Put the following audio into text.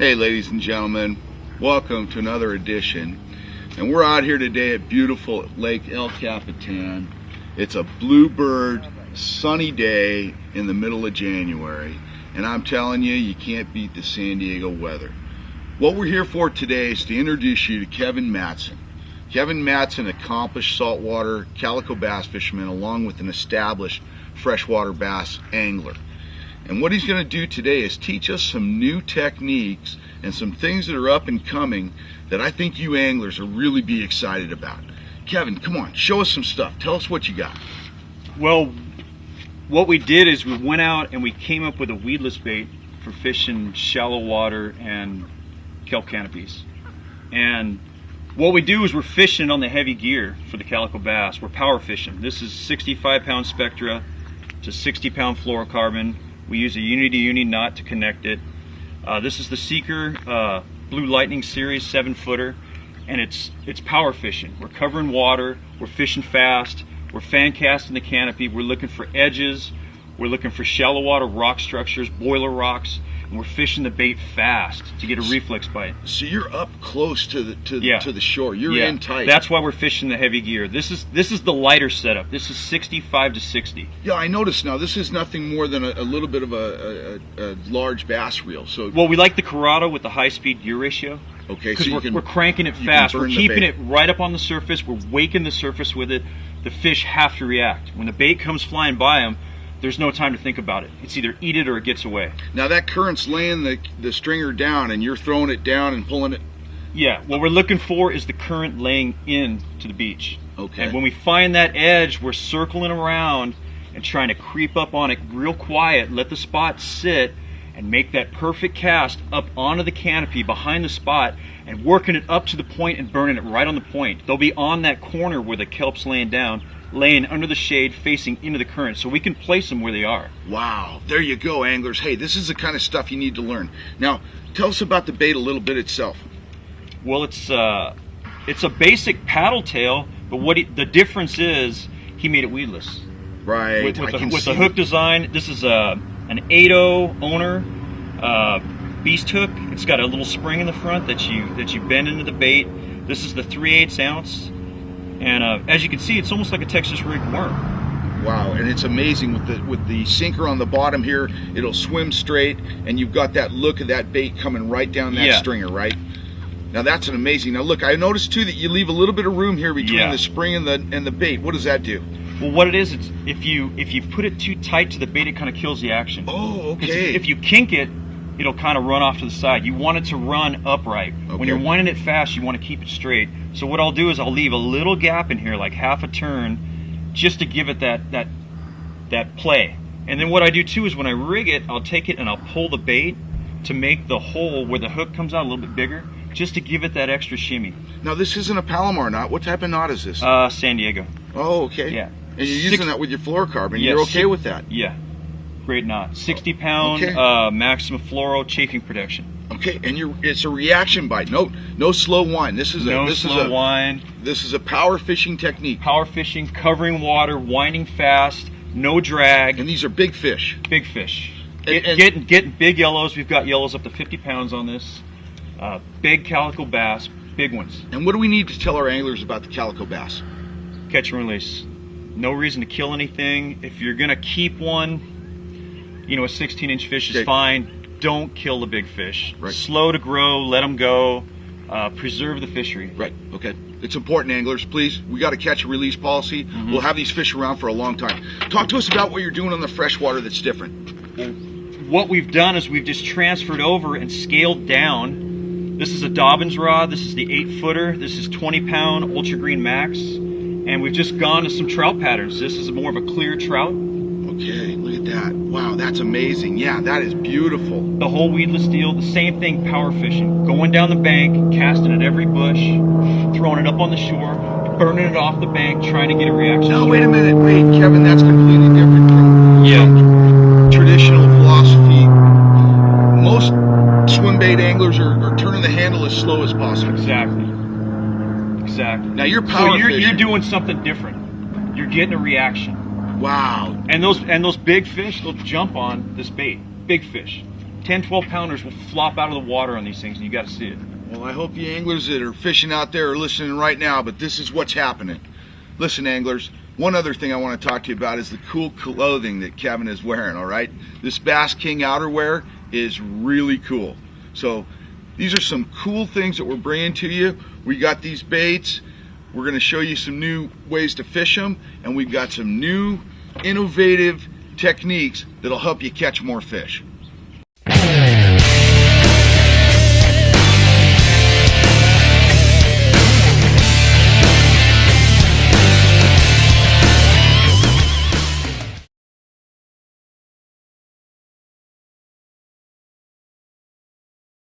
Hey ladies and gentlemen, welcome to another edition, and we're out here today at beautiful Lake El Capitan. It's a bluebird sunny day in the middle of January, and I'm telling you, you can't beat the San Diego weather. What we're here for today is to introduce you to Kevin Mattson. Kevin Mattson, accomplished saltwater calico bass fisherman along with an established freshwater bass angler. And what he's going to do today is teach us some new techniques and some things that are up and coming that I think you anglers will really be excited about. Kevin, come on, show us some stuff. Tell us what you got. Well, what we did is we went out and we came up with a weedless bait for fishing shallow water and kelp canopies. And what we do is we're fishing on the heavy gear for the calico bass. We're power fishing. This is 65-pound Spectra to 60-pound fluorocarbon. We use a uni-to-uni knot to connect it. This is the Seeker Blue Lightning Series 7-footer, and it's power fishing. We're covering water, we're fishing fast, we're fan casting the canopy, we're looking for edges, we're looking for shallow water rock structures, boiler rocks, and we're fishing the bait fast to get a reflex bite. So you're up close to the shore. You're in tight. That's why we're fishing the heavy gear. This is the lighter setup. This is 65 to 60. Yeah, I noticed now. This is nothing more than a little bit of a large bass reel. So well, we like the Corrado with the high-speed gear ratio. Okay, because so we're cranking it fast. We're keeping it right up on the surface. We're waking the surface with it. The fish have to react. When the bait comes flying by them, there's no time to think about it. It's either eat it or it gets away. Now that current's laying the stringer down and you're throwing it down and pulling it? Yeah, what we're looking for is the current laying in to the beach. Okay. And when we find that edge, we're circling around and trying to creep up on it real quiet, let the spot sit, and make that perfect cast up onto the canopy behind the spot and working it up to the point and burning it right on the point. They'll be on that corner where the kelp's laying down, laying under the shade facing into the current, so we can place them where they are. Wow, there you go, anglers. Hey, this is the kind of stuff you need to learn. Now, tell us about the bait a little bit itself. Well, it's a basic paddle tail, but the difference is he made it weedless. Right. With the hook design. This is an 8.0 owner beast hook. It's got a little spring in the front that you bend into the bait. This is the 3/8 ounce. And as you can see, it's almost like a Texas rig worm. Wow, and it's amazing with the sinker on the bottom here. It'll swim straight, and you've got that look of that bait coming right down that stringer, right? Now that's an amazing. Now look, I noticed too that you leave a little bit of room here between the spring and the bait. What does that do? Well, what it is, it's if you put it too tight to the bait, it kind of kills the action. Oh, okay. If you kink it, it'll kind of run off to the side. You want it to run upright. Okay. When you're winding it fast, you want to keep it straight. So what I'll do is I'll leave a little gap in here, like half a turn, just to give it that play. And then what I do too is when I rig it, I'll take it and I'll pull the bait to make the hole where the hook comes out a little bit bigger, just to give it that extra shimmy. Now this isn't a Palomar knot. What type of knot is this? San Diego. Oh, okay. Yeah. And you're using that with your fluorocarbon. You're okay with that? Yeah. Great knot. 60-pound maximum fluoro chafing protection. Okay, and it's a reaction bite. No slow wind. This is wind. This is a power fishing technique. Power fishing, covering water, winding fast, no drag. And these are big fish. Big fish. Getting big yellows. We've got yellows up to 50 pounds on this. Big calico bass, big ones. And what do we need to tell our anglers about the calico bass? Catch and release. No reason to kill anything. If you're gonna keep one, you know, a 16-inch fish is fine. Don't kill the big fish. Right. Slow to grow, let them go, preserve the fishery. Right, okay. It's important, anglers, please. We got a catch and release policy. We'll have these fish around for a long time. Talk to us about what you're doing on the freshwater that's different. Well, what we've done is we've just transferred over and scaled down. This is a Dobbins rod. This is the 8-footer. This is 20-pound Ultra Green Max. And we've just gone to some trout patterns. This is more of a clear trout. Okay, look at that. Wow, that's amazing. Yeah, that is beautiful. The whole weedless deal, the same thing, power fishing. Going down the bank, casting at every bush, throwing it up on the shore, burning it off the bank, trying to get a reaction. No, wait a minute. Wait, Kevin, that's completely different from traditional philosophy. Most swimbait anglers are turning the handle as slow as possible. Exactly. Now you're power fishing. You're doing something different. You're getting a reaction. Wow. And those big fish, they'll jump on this bait. Big fish. 10, 12 pounders will flop out of the water on these things, and you got to see it. Well, I hope you anglers that are fishing out there are listening right now, but this is what's happening. Listen, anglers, one other thing I want to talk to you about is the cool clothing that Kevin is wearing, all right? This Bass King outerwear is really cool. So these are some cool things that we're bringing to you. We got these baits. We're going to show you some new ways to fish them, and we've got some new innovative techniques that'll help you catch more fish.